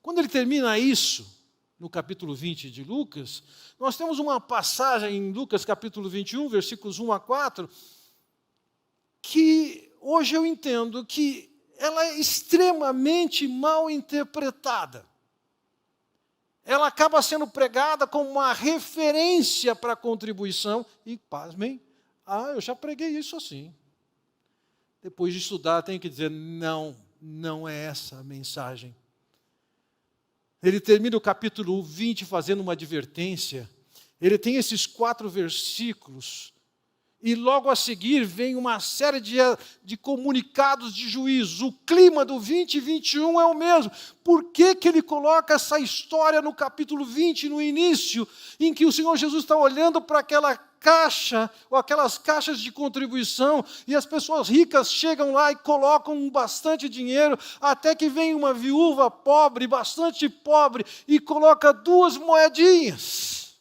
Quando ele termina isso, no capítulo 20 de Lucas, nós temos uma passagem em Lucas capítulo 21, versículos 1 a 4, que hoje eu entendo que ela é extremamente mal interpretada. Ela acaba sendo pregada como uma referência para a contribuição, e pasmem, eu já preguei isso assim. Depois de estudar, tenho que dizer, não é essa a mensagem. Ele termina o capítulo 20 fazendo uma advertência. Ele tem esses 4 versículos. E logo a seguir vem uma série de comunicados de juízo. O clima do 20 e 21 é o mesmo. Por que ele coloca essa história no capítulo 20, no início, em que o Senhor Jesus está olhando para aquela caixa, ou aquelas caixas de contribuição, e as pessoas ricas chegam lá e colocam bastante dinheiro, até que vem uma viúva pobre, bastante pobre, e coloca 2 moedinhas.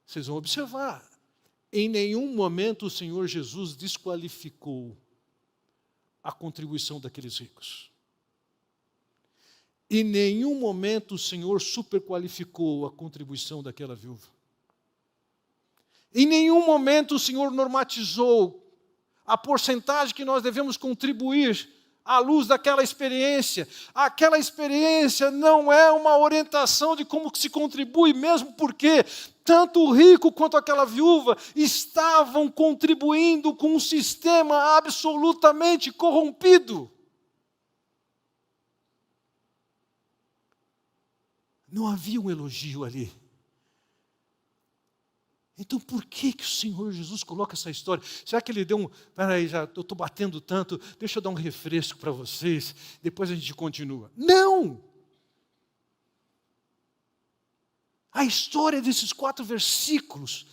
Vocês vão observar, em nenhum momento o Senhor Jesus desqualificou a contribuição daqueles ricos. Em nenhum momento o Senhor superqualificou a contribuição daquela viúva. Em nenhum momento o Senhor normatizou a porcentagem que nós devemos contribuir à luz daquela experiência. Aquela experiência não é uma orientação de como se contribui, mesmo porque tanto o rico quanto aquela viúva estavam contribuindo com um sistema absolutamente corrompido. Não havia um elogio ali. Então, por que o Senhor Jesus coloca essa história? Será que ele deu peraí, eu estou batendo tanto, deixa eu dar um refresco para vocês, depois a gente continua. Não! A história desses 4 versículos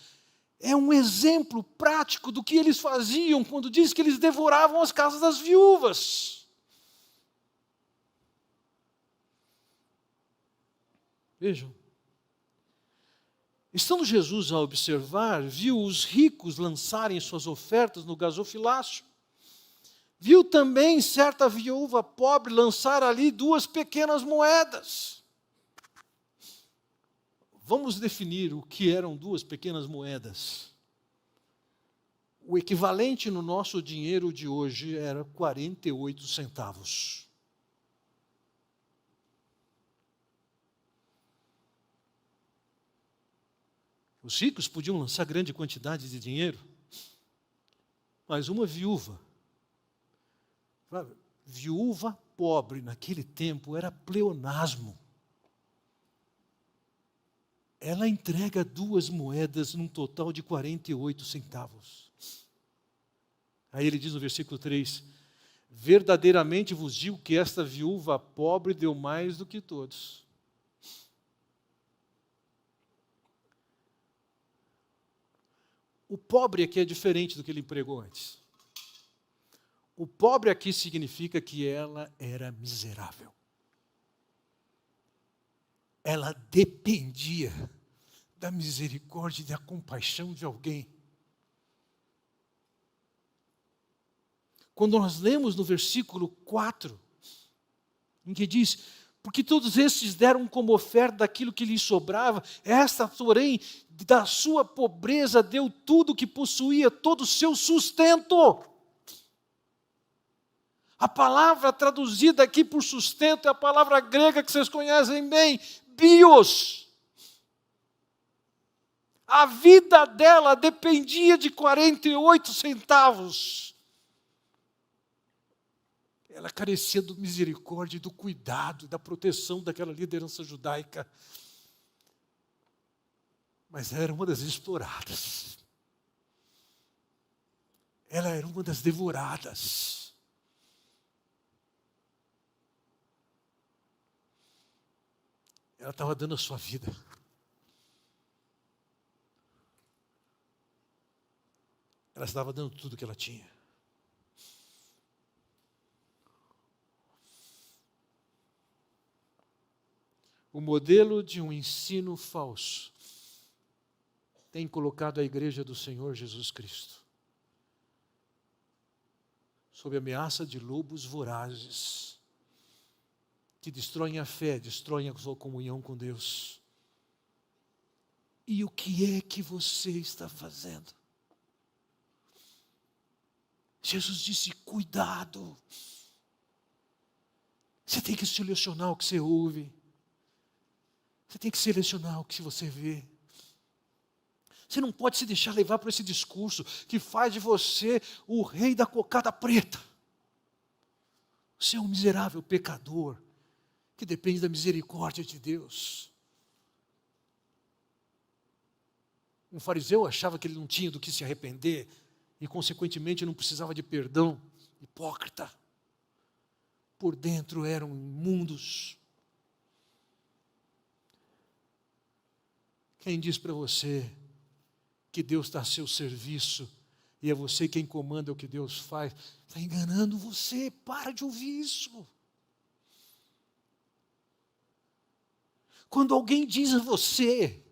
é um exemplo prático do que eles faziam quando diz que eles devoravam as casas das viúvas. Vejam. Estando Jesus a observar, viu os ricos lançarem suas ofertas no gasofilácio. Viu também certa viúva pobre lançar ali 2 pequenas moedas. Vamos definir o que eram 2 pequenas moedas. O equivalente no nosso dinheiro de hoje era 48 centavos. Os ricos podiam lançar grande quantidade de dinheiro, mas uma viúva pobre naquele tempo era pleonasmo. Ela entrega 2 moedas num total de 48 centavos. Aí ele diz no versículo 3, verdadeiramente vos digo que esta viúva pobre deu mais do que todos. O pobre aqui é diferente do que ele empregou antes. O pobre aqui significa que ela era miserável. Ela dependia da misericórdia e da compaixão de alguém. Quando nós lemos no versículo 4, em que diz, porque todos estes deram como oferta daquilo que lhes sobrava, esta, porém, da sua pobreza deu tudo que possuía, todo o seu sustento. A palavra traduzida aqui por sustento é a palavra grega que vocês conhecem bem, bios. A vida dela dependia de 48 centavos. Ela carecia do misericórdia, do cuidado, da proteção daquela liderança judaica. Mas ela era uma das exploradas. Ela era uma das devoradas. Ela estava dando a sua vida. Ela estava dando tudo que ela tinha. O modelo de um ensino falso tem colocado a igreja do Senhor Jesus Cristo sob a ameaça de lobos vorazes, que destroem a fé, destroem a sua comunhão com Deus. E o que é que você está fazendo? Jesus disse, cuidado. Você tem que selecionar o que você ouve. Você tem que selecionar o que você vê. Você não pode se deixar levar por esse discurso que faz de você o rei da cocada preta. Você é um miserável pecador que depende da misericórdia de Deus. Um fariseu achava que ele não tinha do que se arrepender e, consequentemente, não precisava de perdão. Hipócrita. Por dentro eram imundos. Quem diz para você que Deus está a seu serviço e é você quem comanda o que Deus faz, está enganando você. Para de ouvir isso. Quando alguém diz a você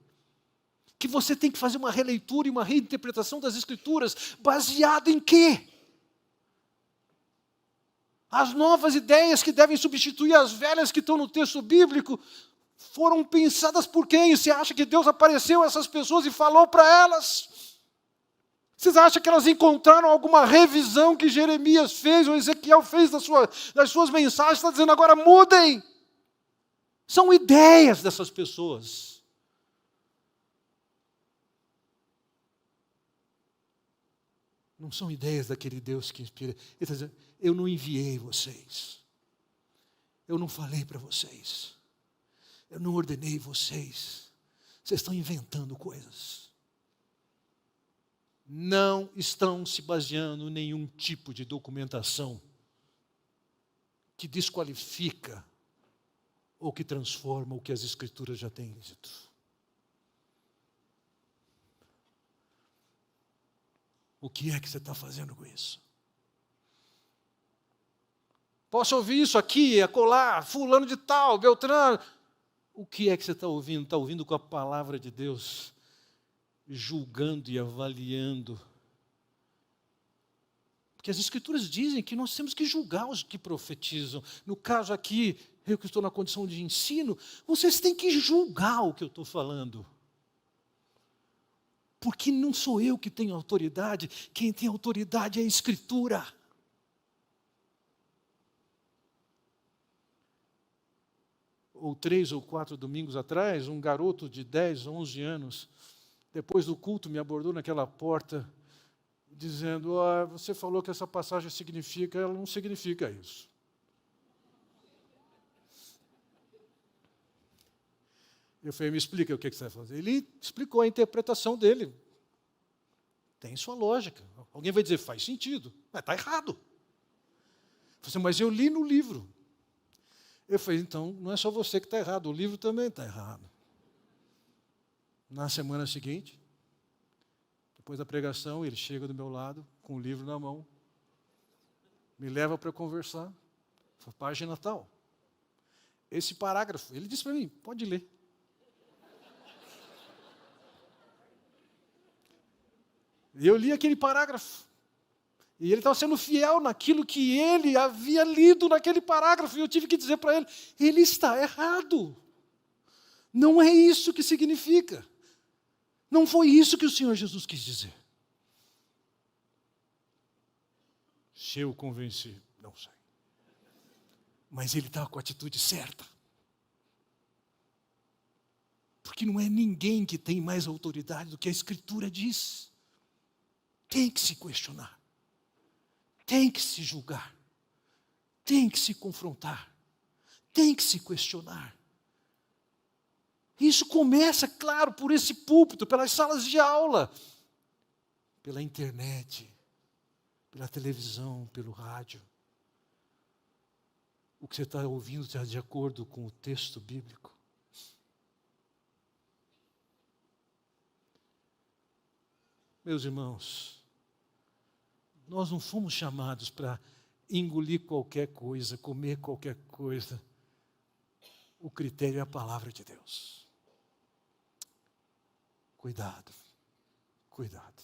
que você tem que fazer uma releitura e uma reinterpretação das Escrituras, baseado em quê? As novas ideias que devem substituir as velhas que estão no texto bíblico foram pensadas por quem? Você acha que Deus apareceu a essas pessoas e falou para elas? Vocês acham que elas encontraram alguma revisão que Jeremias fez ou Ezequiel fez das suas mensagens? Está dizendo agora mudem. São ideias dessas pessoas. Não são ideias daquele Deus que inspira. Ele está dizendo, eu não enviei vocês. Eu não falei para vocês. Eu não ordenei vocês. Vocês estão inventando coisas. Não estão se baseando em nenhum tipo de documentação que desqualifica ou que transforma o que as Escrituras já têm dito. O que é que você está fazendo com isso? Posso ouvir isso aqui, acolá, fulano de tal, Beltrano. O que é que você está ouvindo? Está ouvindo com a palavra de Deus, julgando e avaliando. Porque as Escrituras dizem que nós temos que julgar os que profetizam. No caso aqui, eu que estou na condição de ensino, vocês têm que julgar o que eu estou falando. Porque não sou eu que tenho autoridade, quem tem autoridade é a Escritura. Ou 3 ou 4 domingos atrás, um garoto de 10, 11 anos, depois do culto, me abordou naquela porta, dizendo, você falou que essa passagem significa, ela não significa isso. Eu falei, me explica o que você vai fazer. Ele explicou a interpretação dele. Tem sua lógica. Alguém vai dizer, faz sentido. Mas está errado. Eu falei, mas eu li no livro. Eu falei, então, não é só você que está errado, o livro também está errado. Na semana seguinte, depois da pregação, ele chega do meu lado, com o livro na mão, me leva para conversar. Foi página tal. Esse parágrafo, ele disse para mim, pode ler. E eu li aquele parágrafo. E ele estava sendo fiel naquilo que ele havia lido naquele parágrafo. E eu tive que dizer para ele, ele está errado. Não é isso que significa. Não foi isso que o Senhor Jesus quis dizer. Se eu convenci, não sei. Mas ele estava com a atitude certa. Porque não é ninguém que tem mais autoridade do que a Escritura diz. Tem que se questionar. Tem que se julgar. Tem que se confrontar. Tem que se questionar. Isso começa, claro, por esse púlpito, pelas salas de aula, pela internet, pela televisão, pelo rádio. O que você está ouvindo está de acordo com o texto bíblico. Meus irmãos, nós não fomos chamados para engolir qualquer coisa, comer qualquer coisa. O critério é a palavra de Deus. Cuidado, cuidado.